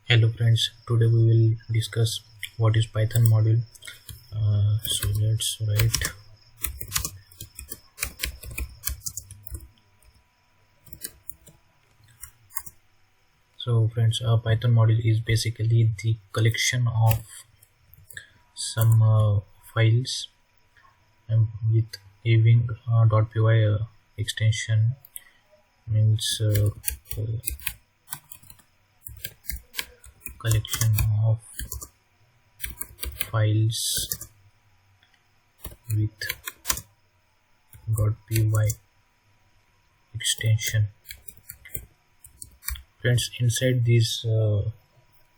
Hello friends, today we will discuss what is Python module. So let's write. So friends, a Python module is basically the collection of some files with having .py extension means collection of files with .py extension. Friends, inside these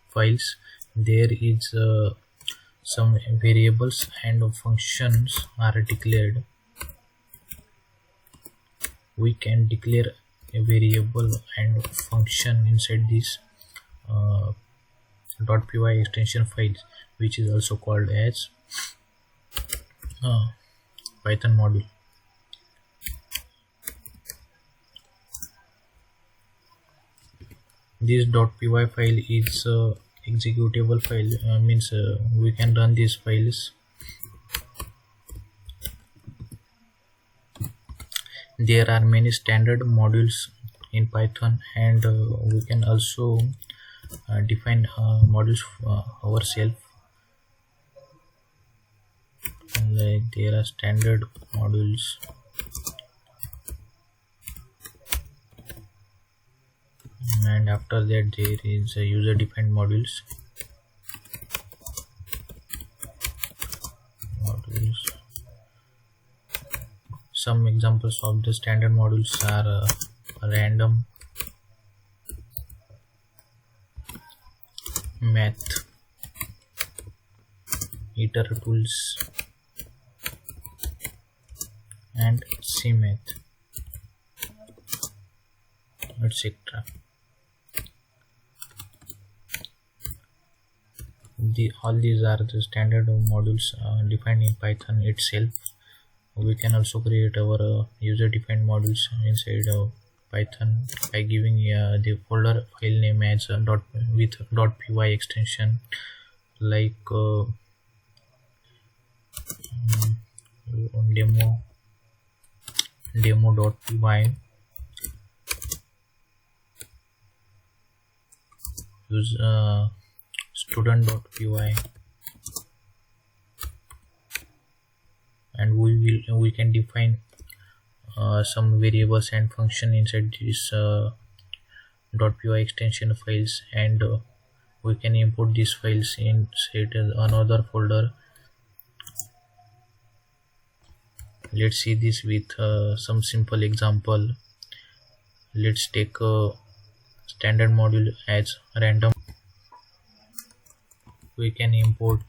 files there is some variables and functions are declared. We can declare a variable and function inside this .py extension files, which is also called as Python module. This .py file is executable file, means we can run these files. There are many standard modules in Python, and we can also define modules ourselves. Like there are standard modules, and after that there is user defined modules. Some examples of the standard modules are random, math, itertools, and cmath, etc. All these are the standard modules defined in Python itself. We can also create our user defined modules inside Python by giving the folder file name as with .py extension, like demo.py, use student.py, and we can define some variables and function inside this .py extension files, and we can import these files inside another folder. Let's see this with some simple example. Let's take a standard module as random. We can import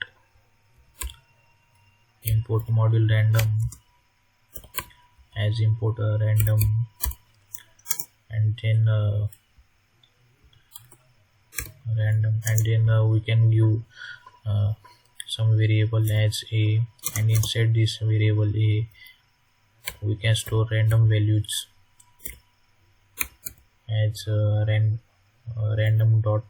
module random as import random, and then we can give some variable as a, and inside this variable a we can store random values as random dot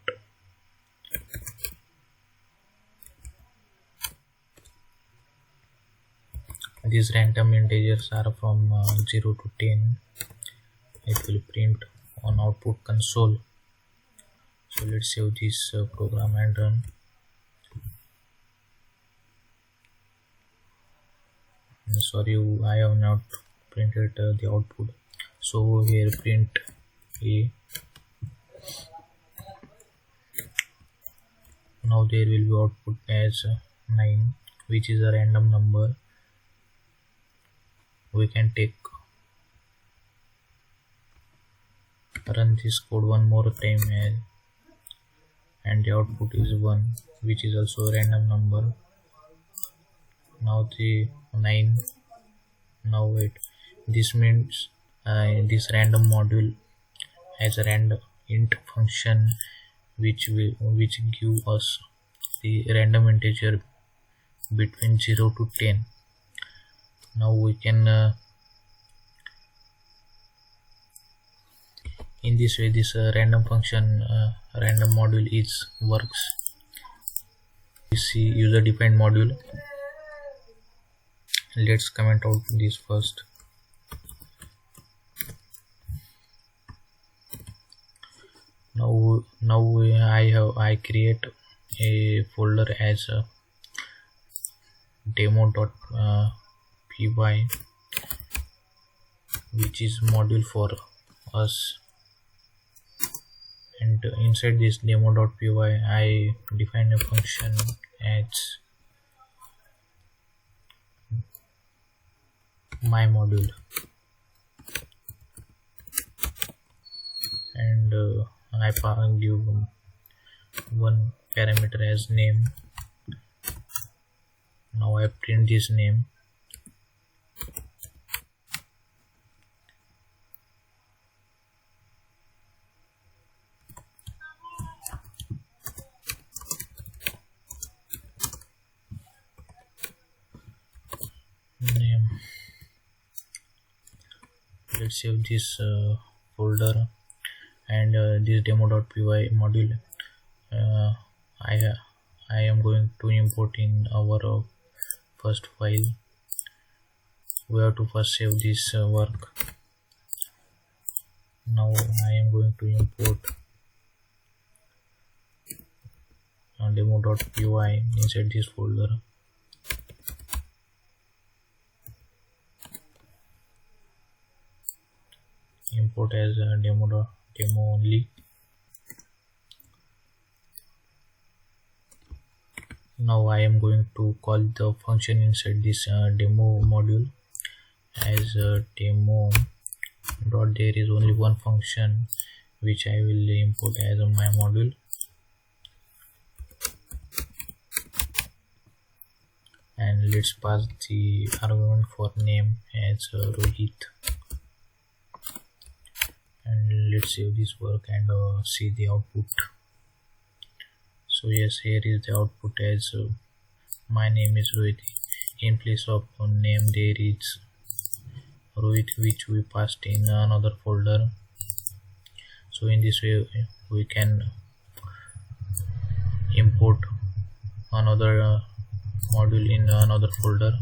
these random integers are from 0 to 10. It will print on output console. So let's save this program and run. Sorry, I have not printed the output. So here print a. Now there will be output as 9, which is a random number. We can run this code one more time, and the output is 1, which is also a random number. Now the 9. Now wait, this means this random module has a random int function which give us the random integer between 0 to 10. Now we can in this way this random function random module is works. We see user defined module. Let's comment out this first. Now I create a folder as a demo.py, which is module for us, and inside this demo.py I define a function as my module, and I give one parameter as name. Now I print this name. Let's save this folder, and this demo.py module I am going to import in our first file. We have to first save this work. Now I am going to import demo.py inside this folder. Import as demo only. Now I am going to call the function inside this demo module as demo dot. There is only one function which I will import as my module, and let's pass the argument for name as Rohit, and let's save this work and see the output. So yes, here is the output as my name is Rohit. In place of name there is Rohit, which we passed in another folder. So in this way we can import another module in another folder.